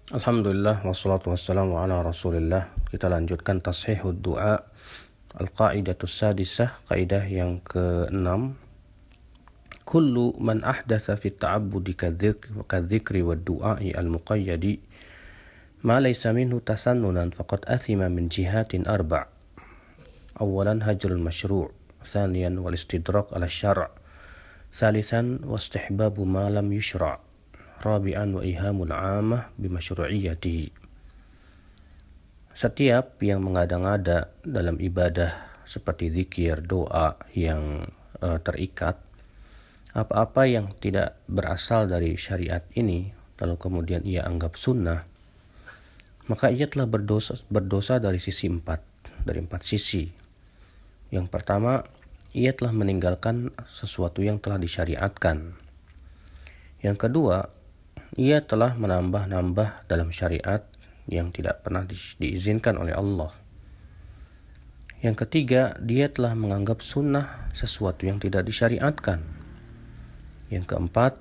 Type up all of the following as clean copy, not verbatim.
Alhamdulillah wassalatu wassalamu ala Rasulillah. Kita lanjutkan tashihud du'a al-qaidatus sadisah, kaidah yang ke-6. Kullu man ahdatsa fi ta'abbudi kadzikri wa du'ai al-muqayyadi ma laysa minhu tasannunan faqad athima min jihatin arba'. Awalan hajrul masyru', thaniyan wal istidrak ala syara', thalithan wastihbabu ma lam yushra', rabi'an wa ihamul 'amah bimasyru'iyyatihi. Setiap yang mengada-ngada dalam ibadah seperti zikir, doa yang terikat, apa-apa yang tidak berasal dari syariat ini, lalu kemudian ia anggap sunnah, maka ia telah berdosa dari empat sisi. Yang pertama, ia telah meninggalkan sesuatu yang telah disyariatkan. Yang kedua, ia telah menambah-nambah dalam syariat yang tidak pernah diizinkan oleh Allah. Yang ketiga, dia telah menganggap sunnah sesuatu yang tidak disyariatkan. Yang keempat,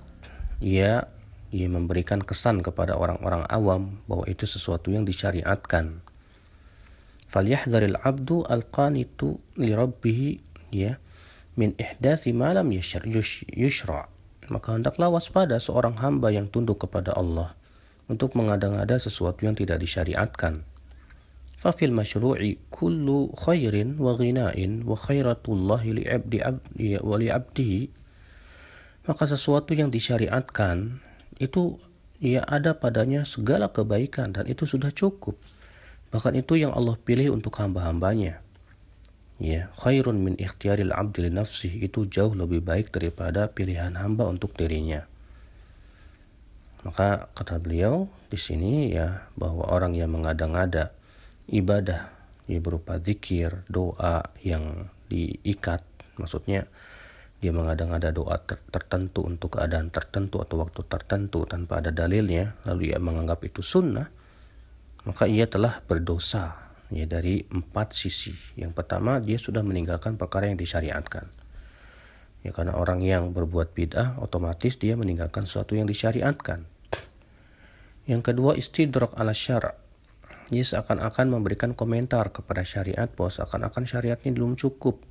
ia memberikan kesan kepada orang-orang awam bahwa itu sesuatu yang disyariatkan. Falyahdharil abdu al-qanitu li rabbih min ihdathi ma lam yushra'. Maka hendaklah waspada seorang hamba yang tunduk kepada Allah untuk mengada-ngada sesuatu yang tidak disyariatkan. Fafil masyru'i kullu khairin wa ghina'in wa khairatullahi li'abdihi. Maka sesuatu yang disyariatkan itu ada padanya segala kebaikan, dan itu sudah cukup. Bahkan itu yang Allah pilih untuk hamba-hambanya. Khairun min ikhtiyaril abdi li nafsih, itu jauh lebih baik daripada pilihan hamba untuk dirinya. Maka kata beliau di sini bahwa orang yang mengada-ngada ibadah berupa zikir, doa yang diikat, maksudnya dia mengada-ngada doa tertentu untuk keadaan tertentu atau waktu tertentu tanpa ada dalilnya, lalu ia menganggap itu sunnah, maka ia telah berdosa dari empat sisi. Yang pertama, dia sudah meninggalkan perkara yang disyariatkan. Karena orang yang berbuat bid'ah otomatis dia meninggalkan sesuatu yang disyariatkan. Yang kedua, istidrak ala syara'. Dia seakan-akan memberikan komentar kepada syariat bahwa seakan-akan syariat ini belum cukup.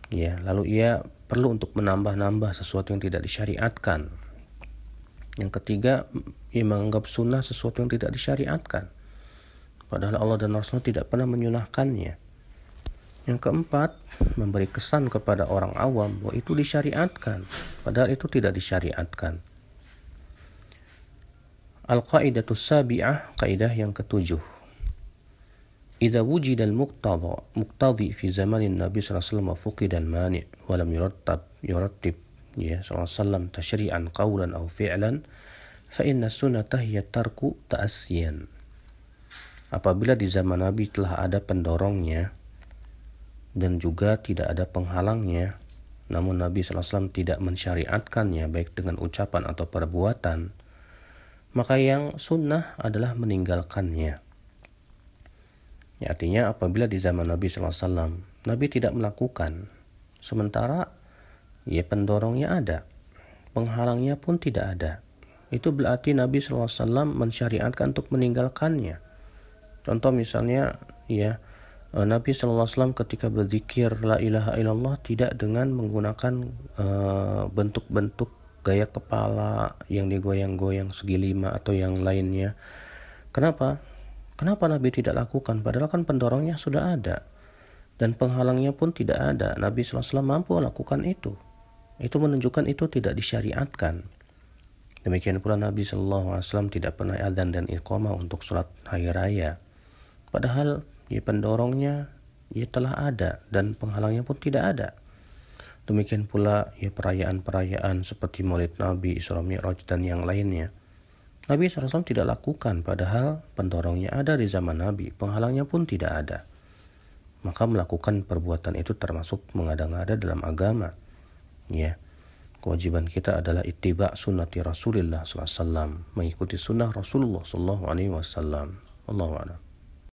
Lalu ia perlu untuk menambah-nambah sesuatu yang tidak disyariatkan. Yang ketiga, ia menganggap sunnah sesuatu yang tidak disyariatkan, padahal Allah dan Rasul tidak pernah menyunahkannya. Yang keempat, memberi kesan kepada orang awam bahwa itu disyariatkan, padahal itu tidak disyariatkan. Al-qaidatus sabi'ah, kaidah yang ke-7. Idza wujida al-muqtadi fi zamanin Nabi sallallahu alaihi wasallam wa fuqida al-mani' wa lam yurattib sallallahu alaihi wasallam tashri'an qawlan aw fi'lan fa inna sunnata hiya tarku ta'assiyan. Apabila di zaman Nabi telah ada pendorongnya dan juga tidak ada penghalangnya, namun Nabi SAW tidak mensyariatkannya baik dengan ucapan atau perbuatan, maka yang sunnah adalah meninggalkannya. Artinya apabila di zaman Nabi SAW Nabi tidak melakukan, sementara pendorongnya ada, penghalangnya pun tidak ada, itu berarti Nabi SAW mensyariatkan untuk meninggalkannya. Contoh misalnya Nabi SAW ketika berzikir la ilaha illallah tidak dengan menggunakan bentuk-bentuk gaya kepala yang digoyang-goyang segi lima atau yang lainnya. Kenapa Nabi tidak lakukan? Padahal kan pendorongnya sudah ada dan penghalangnya pun tidak ada. Nabi SAW mampu lakukan itu. Itu menunjukkan itu tidak disyariatkan. Demikian pula Nabi SAW tidak pernah adzan dan iqamah untuk sholat hari raya, padahal pendorongnya telah ada dan penghalangnya pun tidak ada. Demikian pula perayaan-perayaan seperti Maulid Nabi, Isra Mi'raj dan yang lainnya, Nabi SAW tidak lakukan, padahal pendorongnya ada di zaman Nabi, penghalangnya pun tidak ada. Maka melakukan perbuatan itu termasuk mengada-ngada dalam agama. Kewajiban kita adalah ittiba sunnati Rasulillah SAW, mengikuti sunnah Rasulullah SAW. Allahu a'lam.